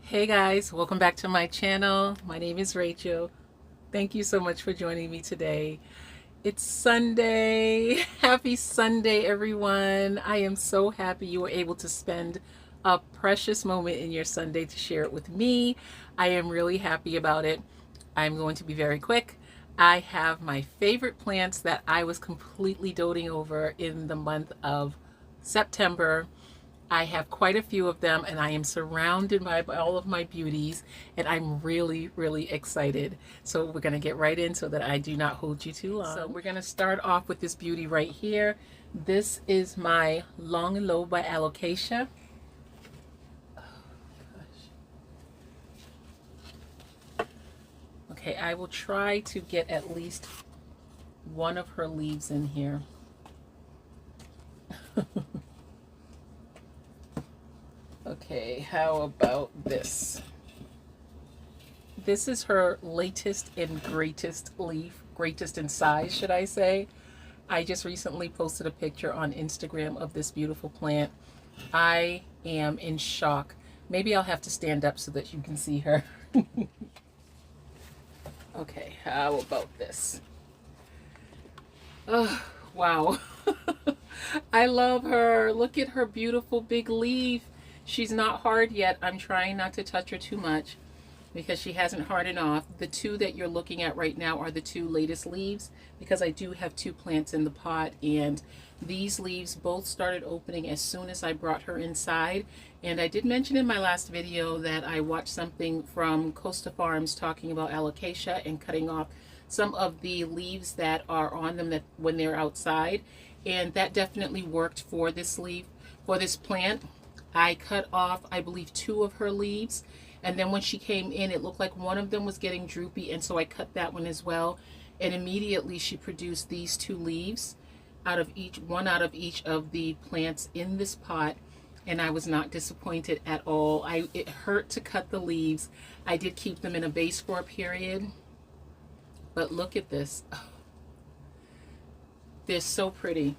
Hey guys, welcome back to my channel. My name is Rachel. Thank you so much for joining me today. It's Sunday. Happy Sunday, everyone. I am so happy you were able to spend a precious moment in your Sunday to share it with me. I am really happy about it. I'm going to be very quick. I have my favorite plants that I was completely doting over in the month of September. I have quite a few of them and I am surrounded by all of my beauties and I'm really excited. So we're going to get right in so that I do not hold you too long. So we're going to start off with this beauty right here. This is my longiloba alocasia. Oh, gosh. Okay, I will try to get at least one of her leaves in here. Okay, how about this? This is her latest and greatest leaf, greatest in size, should I say. I just recently posted a picture on Instagram of this beautiful plant. I am in shock. Maybe I'll have to stand up so that you can see her. Okay, how about this? Oh, wow. I love her. Look at her beautiful big leaf. She's not hard yet. I'm trying not to touch her too much because she hasn't hardened off. The two that you're looking at right now are the two latest leaves because I do have two plants in the pot, and these leaves both started opening as soon as I brought her inside. And I did mention in my last video that I watched something from Costa Farms talking about alocasia and cutting off some of the leaves that are on them that when they're outside, and that definitely worked for this leaf, for this plant. I cut off, I believe, two of her leaves, and then when she came in, it looked like one of them was getting droopy, and so I cut that one as well, and immediately she produced these two leaves out of each, one out of each of the plants in this pot, and I was not disappointed at all. It hurt to cut the leaves. I did keep them in a vase for a period, but look at this. Oh, they're so pretty.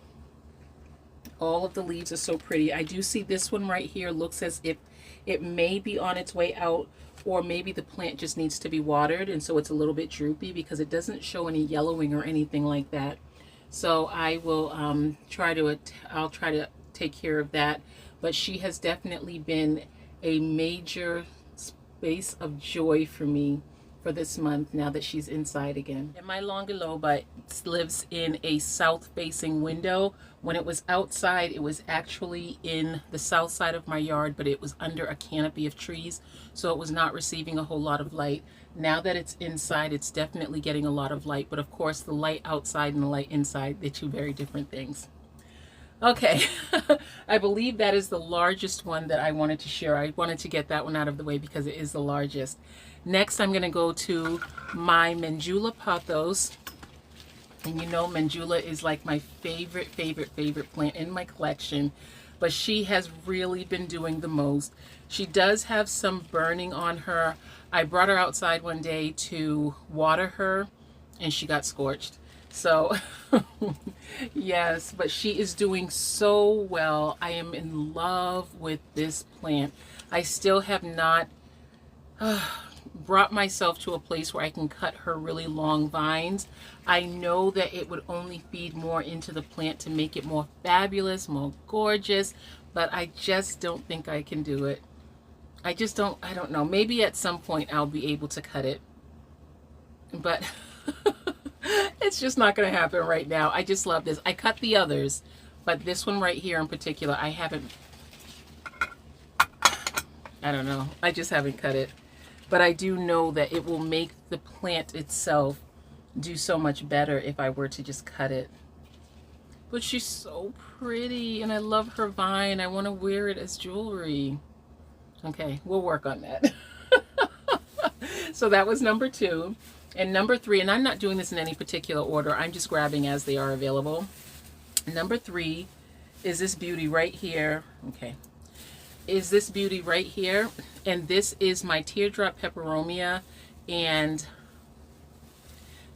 All of the leaves are so pretty. I do see this one right here looks as if it may be on its way out, or maybe the plant just needs to be watered, and so it's a little bit droopy because it doesn't show any yellowing or anything like that. So I will I'll try to take care of that. But she has definitely been a major space of joy for me for this month now that she's inside again. And my longiloba lives in a south facing window. When it was outside, it was actually in the south side of my yard, but it was under a canopy of trees, so it was not receiving a whole lot of light. Now that it's inside, it's definitely getting a lot of light, but of course the light outside and the light inside, they're two very different things. Okay, I believe that is the largest one that I wanted to share. I wanted to get that one out of the way because it is the largest. Next, I'm going to go to my Manjula pothos. And you know, Manjula is like my favorite plant in my collection. But she has really been doing the most. She does have some burning on her. I brought her outside one day to water her, and she got scorched. So yes, but she is doing so well. I am in love with this plant. I still have not brought myself to a place where I can cut her really long vines. I know that it would only feed more into the plant to make it more fabulous, more gorgeous, but I just don't think I can do it. I don't know. Maybe at some point I'll be able to cut it, but it's just not going to happen right now. I just love this. I cut the others, but this one right here in particular, I don't know. I just haven't cut it. But I do know that it will make the plant itself do so much better if I were to just cut it. But she's so pretty, and I love her vine. I want to wear it as jewelry. Okay, we'll work on that. So that was number 2. And number 3, and I'm not doing this in any particular order, I'm just grabbing as they are available. Number 3 is this beauty right here. Okay. Is this beauty right here, and this is my teardrop peperomia, and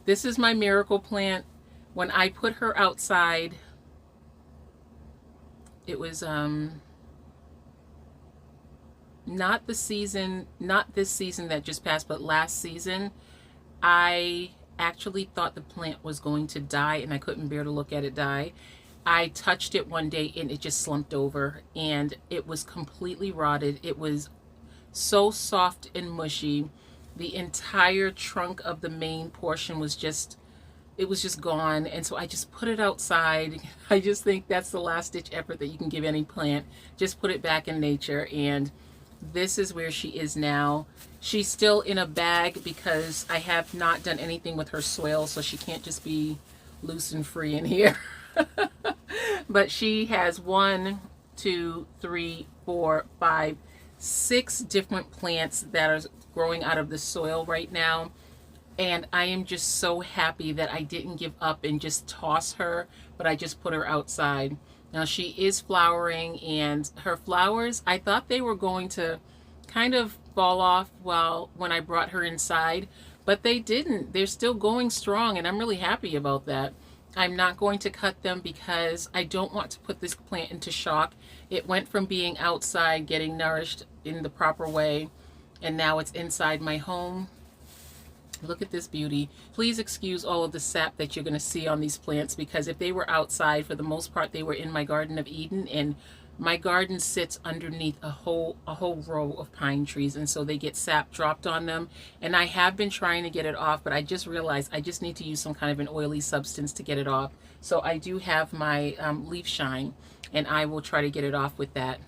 this is my miracle plant. When I put her outside, it was not the season, not this season that just passed, but last season, I actually thought the plant was going to die and I couldn't bear to look at it die. I touched it one day and it just slumped over and it was completely rotted. It was so soft and mushy. The entire trunk of the main portion was just, it was just gone. And so I just put it outside. I just think that's the last ditch effort that you can give any plant. Just put it back in nature. And this is where she is now. She's still in a bag because I have not done anything with her soil, so she can't just be loose and free in here. But she has 1, 2, 3, 4, 5, 6 different plants that are growing out of the soil right now. And I am just so happy that I didn't give up and just toss her, but I just put her outside. Now she is flowering, and her flowers, I thought they were going to kind of fall off when I brought her inside, but they didn't. They're still going strong, and I'm really happy about that. I'm not going to cut them because I don't want to put this plant into shock. It went from being outside getting nourished in the proper way, and now it's inside my home. Look at this beauty. Please excuse all of the sap that you're going to see on these plants, because if they were outside, for the most part, they were in my Garden of Eden, and my garden sits underneath a whole row of pine trees, and so they get sap dropped on them. And I have been trying to get it off, but I just realized I just need to use some kind of an oily substance to get it off. So I do have my leaf shine, and I will try to get it off with that.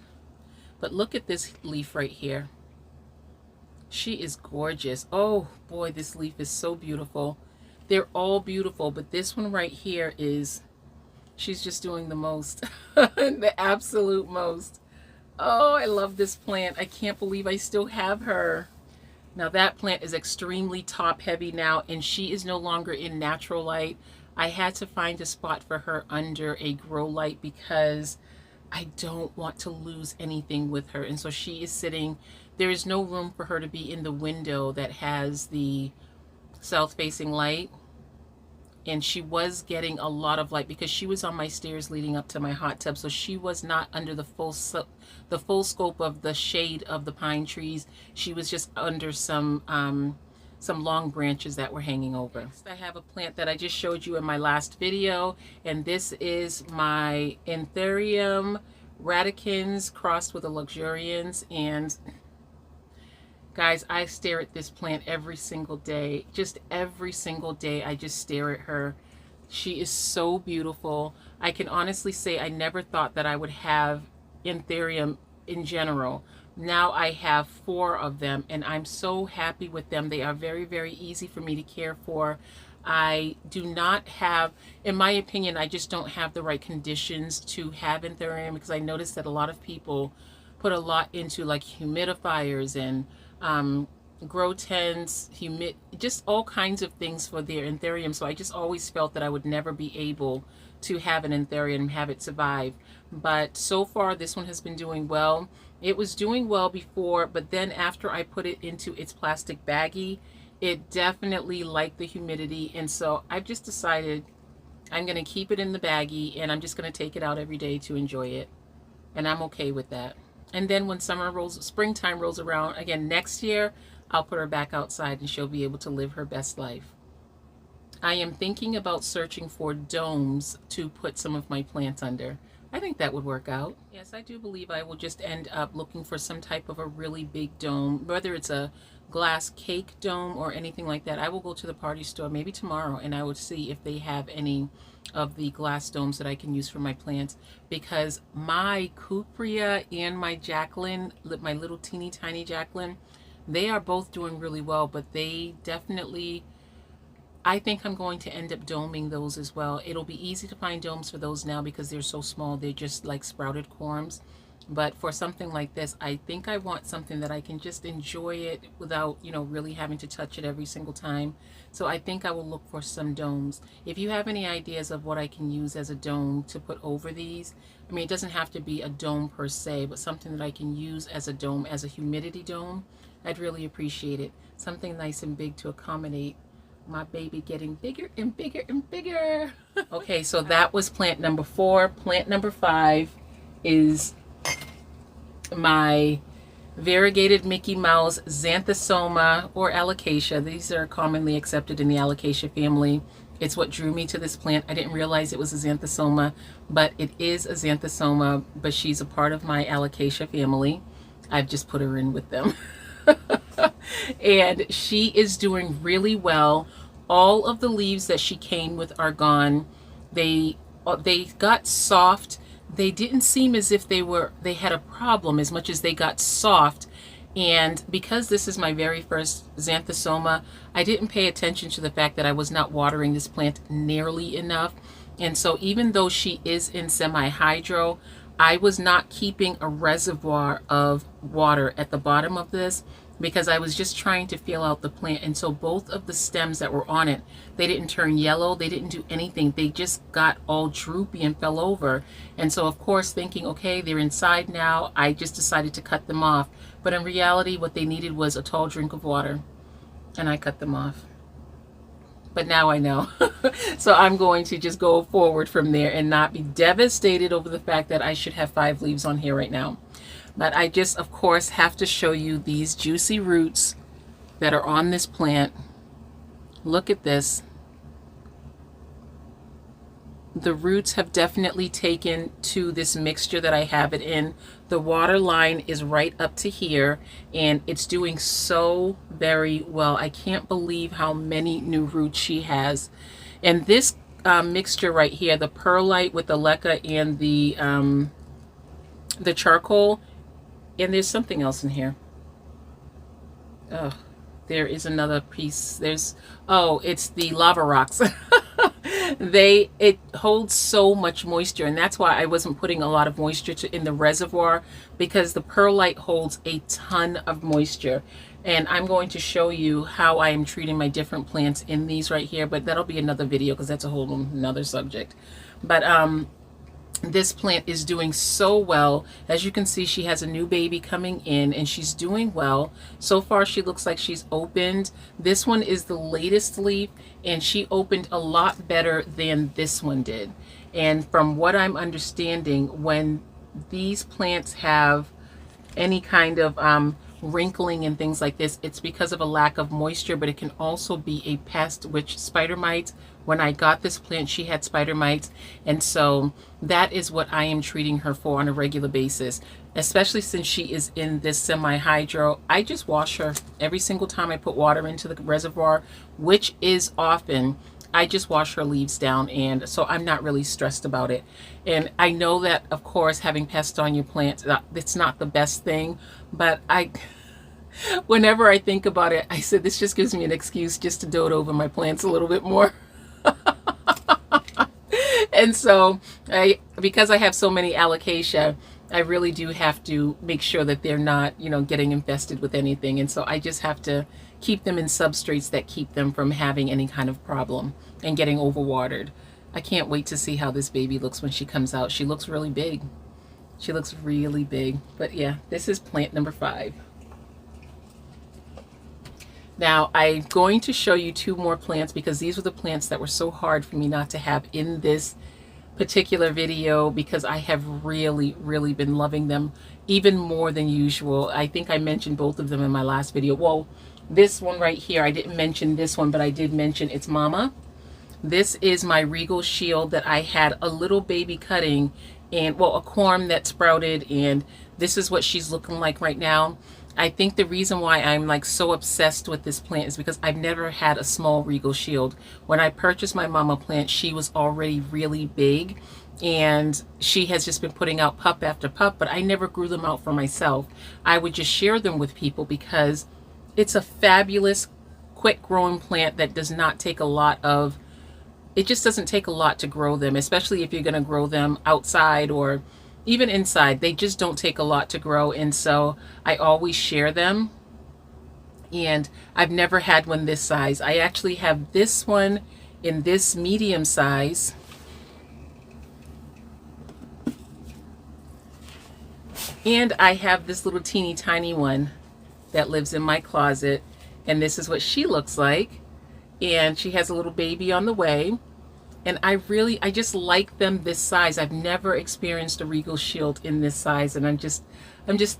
But look at this leaf right here. She is gorgeous. Oh boy, this leaf is so beautiful. They're all beautiful, but this one right here is, she's just doing the most. The absolute most. Oh, I love this plant. I can't believe I still have her. Now that plant is extremely top heavy now, and she is no longer in natural light. I had to find a spot for her under a grow light because I don't want to lose anything with her. And so she is sitting, there is no room for her to be in the window that has the south-facing light. And she was getting a lot of light because she was on my stairs leading up to my hot tub. So she was not under the full scope of the shade of the pine trees. She was just under some long branches that were hanging over. Next, I have a plant that I just showed you in my last video, and this is my Anthurium radicans crossed with a luxurians. And guys, I stare at this plant every single day. Just every single day, I just stare at her. She is so beautiful. I can honestly say I never thought that I would have Anthurium in general. Now I have 4 of them, and I'm so happy with them. They are very, very easy for me to care for. I do not have, in my opinion, I just don't have the right conditions to have Anthurium, because I noticed that a lot of people put a lot into like humidifiers and grow tents, just all kinds of things for their Anthurium. So I just always felt that I would never be able to have an Anthurium and have it survive. But so far, this one has been doing well. It was doing well before, but then after I put it into its plastic baggie, it definitely liked the humidity. And so I've just decided I'm going to keep it in the baggie, and I'm just going to take it out every day to enjoy it. And I'm okay with that. And then when springtime rolls around again next year, I'll put her back outside and she'll be able to live her best life. I am thinking about searching for domes to put some of my plants under. I think that would work out. Yes, I do believe I will just end up looking for some type of a really big dome, whether it's a glass cake dome or anything like that. I will go to the party store maybe tomorrow, and I will see if they have any of the glass domes that I can use for my plants, because my Cupria and my Jacqueline, my little teeny tiny Jacqueline, they are both doing really well, but they definitely, I think I'm going to end up doming those as well. It'll be easy to find domes for those now because they're so small. They're just like sprouted corms. But for something like this, I think I want something that I can just enjoy it without, you know, really having to touch it every single time. So I think I will look for some domes. If you have any ideas of what I can use as a dome to put over these, I mean, it doesn't have to be a dome per se, but something that I can use as a dome, as a humidity dome, I'd really appreciate it. Something nice and big to accommodate my baby getting bigger and bigger and bigger. Okay, so that was plant number 4. Plant number 5 is my variegated Mickey Mouse, xanthosoma, or alocasia. These are commonly accepted in the alocasia family. It's what drew me to this plant. I didn't realize it was a xanthosoma, but it is a xanthosoma, but she's a part of my alocasia family. I've just put her in with them. And she is doing really well. All of the leaves that she came with are gone. They got soft. They didn't seem as if they had a problem as much as they got soft. And because this is my very first xanthosoma, I didn't pay attention to the fact that I was not watering this plant nearly enough. And so even though she is in semi-hydro, I was not keeping a reservoir of water at the bottom of this because I was just trying to feel out the plant. And so both of the stems that were on it, they didn't turn yellow, they didn't do anything. They just got all droopy and fell over. And so of course thinking, okay, they're inside now, I just decided to cut them off. But in reality, what they needed was a tall drink of water, and I cut them off. But now I know. So I'm going to just go forward from there and not be devastated over the fact that I should have 5 leaves on here right now. But I just, of course, have to show you these juicy roots that are on this plant. Look at this. The roots have definitely taken to this mixture that I have it in. The water line is right up to here, and it's doing so very well. I can't believe how many new roots she has. And this mixture right here, the perlite with the leca and the charcoal, and there's something else in here. Oh, there is another piece. Oh, it's the lava rocks. It holds so much moisture, and that's why I wasn't putting a lot of moisture in the reservoir, because the perlite holds a ton of moisture. And I'm going to show you how I am treating my different plants in these right here, but that'll be another video because that's a whole another subject. But this plant is doing so well. As you can see, she has a new baby coming in and she's doing well. So far she looks like she's opened. This one is the latest leaf, and she opened a lot better than this one did. And from what I'm understanding, when these plants have any kind of wrinkling and things like this, it's because of a lack of moisture, but it can also be a pest, which spider mites. When I got this plant, she had spider mites, and so that is what I am treating her for on a regular basis, especially since she is in this semi-hydro. I just wash her every single time I put water into the reservoir, which is often. I just wash her leaves down, and so I'm not really stressed about it. And I know that, of course, having pests on your plants, it's not the best thing, but whenever I think about it, I said this just gives me an excuse just to dote over my plants a little bit more. And so because I have so many alocasia, I really do have to make sure that they're not, getting infested with anything. And so I just have to keep them in substrates that keep them from having any kind of problem and getting overwatered. I can't wait to see how this baby looks when she comes out. She looks really big. She looks really big. But yeah, this is plant number 5. Now I'm going to show you 2 more plants, because these were the plants that were so hard for me not to have in this particular video, because I have really, really been loving them even more than usual. I think I mentioned both of them in my last video. Well, this one right here, I didn't mention this one, but I did mention its mama. This is my Regal shield that I had a little baby cutting, and well, a corm that sprouted, and this is what she's looking like right now. I think the reason why I'm like so obsessed with this plant is because I've never had a small Regal shield. When I purchased my mama plant, she was already really big, and she has just been putting out pup after pup, but I never grew them out for myself. I would just share them with people because it's a fabulous, quick growing plant that does not take a lot of, it just doesn't take a lot to grow them, especially if you're going to grow them outside or even inside. They just don't take a lot to grow, and so I always share them. And I've never had one this size. I actually have this one in this medium size, and I have this little teeny tiny one that lives in my closet, and this is what she looks like. And she has a little baby on the way. And I just like them this size. I've never experienced a Regal Shield in this size, and I'm just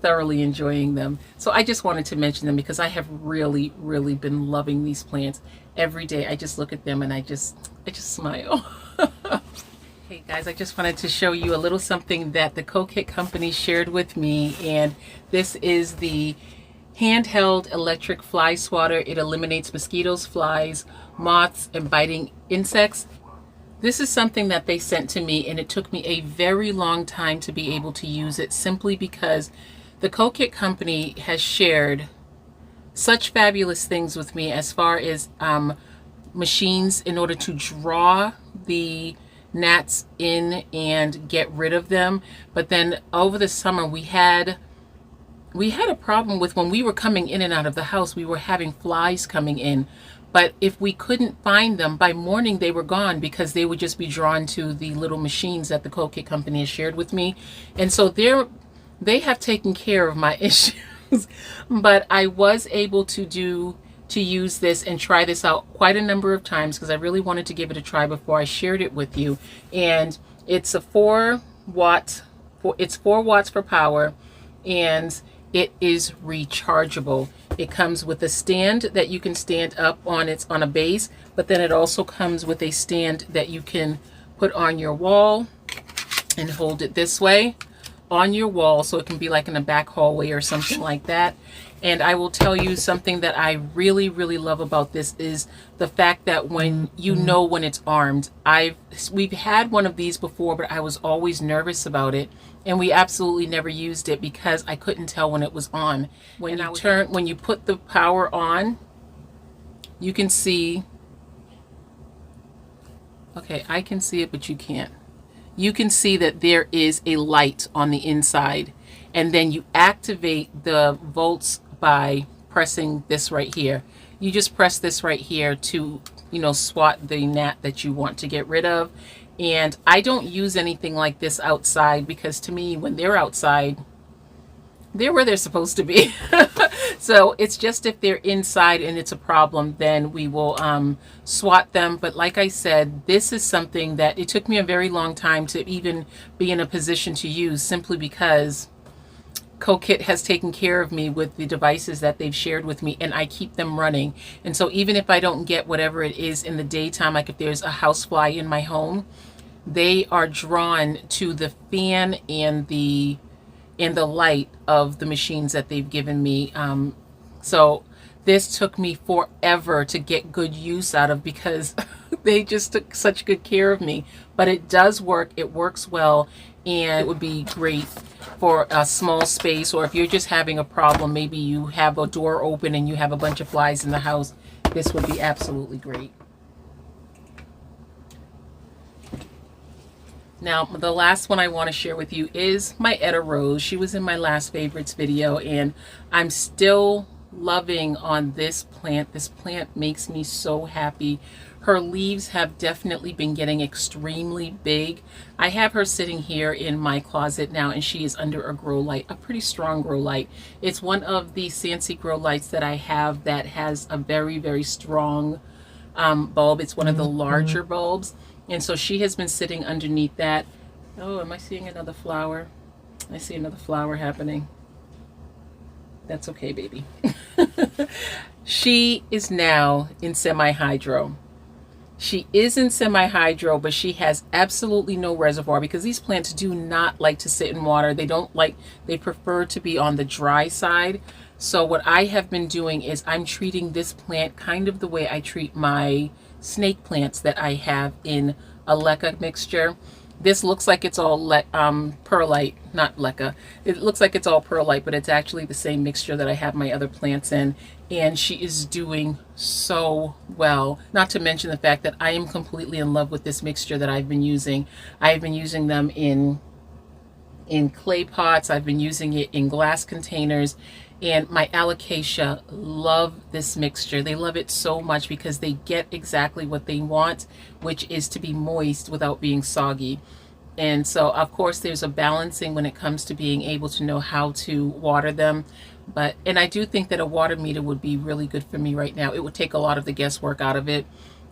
thoroughly enjoying them. So I just wanted to mention them because I have really, really been loving these plants. Every day I just look at them and I just smile. Hey guys, I just wanted to show you a little something that the COKIT company shared with me, and this is the handheld electric fly swatter. It eliminates mosquitoes, flies, moths, and biting insects. This is something that they sent to me, and it took me a very long time to be able to use it, simply because the COKIT company has shared such fabulous things with me as far as machines in order to draw the gnats in and get rid of them. But then over the summer we had a problem with, when we were coming in and out of the house, we were having flies coming in. But if we couldn't find them, by morning they were gone, because they would just be drawn to the little machines that the COKIT company has shared with me. And so they have taken care of my issues. But I was able to use this and try this out quite a number of times, because I really wanted to give it a try before I shared it with you. And it's a 4 watts for power, and it is rechargeable. It comes with a stand that you can stand up on. It's on a base, but then it also comes with a stand that you can put on your wall and hold it this way on your wall, so it can be like in a back hallway or something like that. And I will tell you something that I really, really love about this is the fact that when when it's armed. We've had one of these before, but I was always nervous about it, and we absolutely never used it because I couldn't tell when it was on. When you put the power on, you can see. Okay, I can see it, but you can't. You can see that there is a light on the inside, and then you activate the volts by pressing this right here. You just press this right here to, swat the gnat that you want to get rid of. And I don't use anything like this outside, because to me, when they're outside, they're where they're supposed to be. So it's just if they're inside and it's a problem, then we will swat them. But like I said, this is something that it took me a very long time to even be in a position to use, simply because COKIT has taken care of me with the devices that they've shared with me, and I keep them running. And so even if I don't get whatever it is in the daytime, like if there's a housefly in my home, they are drawn to the fan and the light of the machines that they've given me. So this took me forever to get good use out of, because they just took such good care of me. But it does work. It works well, and it would be great for a small space, or if you're just having a problem, maybe you have a door open and you have a bunch of flies in the house, this would be absolutely great. Now, the last one I want to share with you is my Etta Rose. She was in my last favorites video, and I'm still loving on this plant. This plant makes me so happy. Her leaves have definitely been getting extremely big. I have her sitting here in my closet now, and she is under a grow light, a pretty strong grow light. It's one of the Scentsy grow lights that I have that has a very, very strong bulb. It's one of the larger bulbs. And so she has been sitting underneath that. Oh, am I seeing another flower? I see another flower happening. That's okay, baby. She is now in semi-hydro. She is in semi-hydro, but she has absolutely no reservoir, because these plants do not like to sit in water. They prefer to be on the dry side. So what I have been doing is I'm treating this plant kind of the way I treat my snake plants that I have in a leca mixture. This looks like it's all perlite, not leca. It looks like it's all perlite, but it's actually the same mixture that I have my other plants in. And she is doing so well. Not to mention the fact that I am completely in love with this mixture that I've been using. I've been using them in clay pots. I've been using it in glass containers. And my Alocasia love this mixture. They love it so much because they get exactly what they want, which is to be moist without being soggy. And so, of course, there's a balancing when it comes to being able to know how to water them. And I do think that a water meter would be really good for me right now. It would take a lot of the guesswork out of it.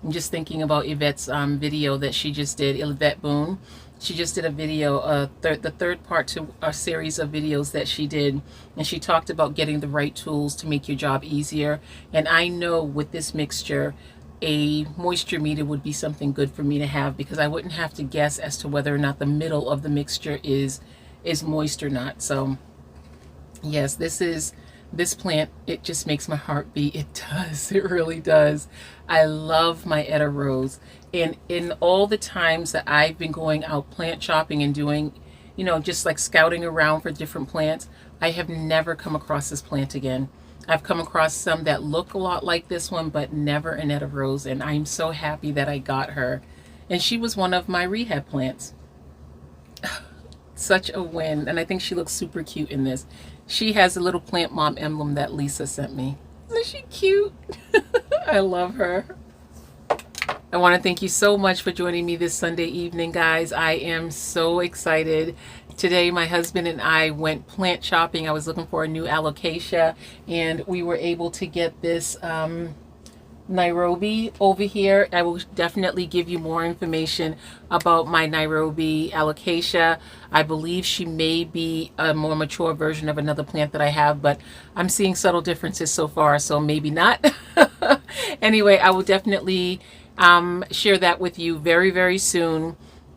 I'm just thinking about Yvette's video that she just did, Yvette Boone. She just did a video, the third part to a series of videos that she did, and she talked about getting the right tools to make your job easier. And I know with this mixture, a moisture meter would be something good for me to have, because I wouldn't have to guess as to whether or not the middle of the mixture is moist or not. So yes, this plant, it just makes my heart beat. It does. It really does. I love my Etta Rose. And in all the times that I've been going out plant shopping and doing, you know, just like scouting around for different plants, I have never come across this plant again. I've come across some that look a lot like this one, but never an Etta Rose. And I'm so happy that I got her. And she was one of my rehab plants. Such a win. And I think she looks super cute in this. She has a little plant mom emblem that Lisa sent me. Isn't she cute? I love her. I want to thank you so much for joining me this Sunday evening, guys. I am so excited. Today, my husband and I went plant shopping. I was looking for a new Alocasia, and we were able to get this Nairobi over here. I will definitely give you more information about my Nairobi Alocasia. I believe she may be a more mature version of another plant that I have, but I'm seeing subtle differences so far, so maybe not. Anyway, I will definitely share that with you very, very soon.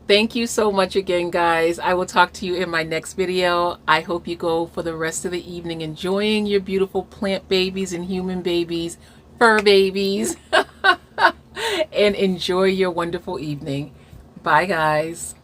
Thank you so much again, guys. I will talk to you in my next video. I hope you go for the rest of the evening enjoying your beautiful plant babies and human babies, fur babies, and enjoy your wonderful evening. Bye, guys.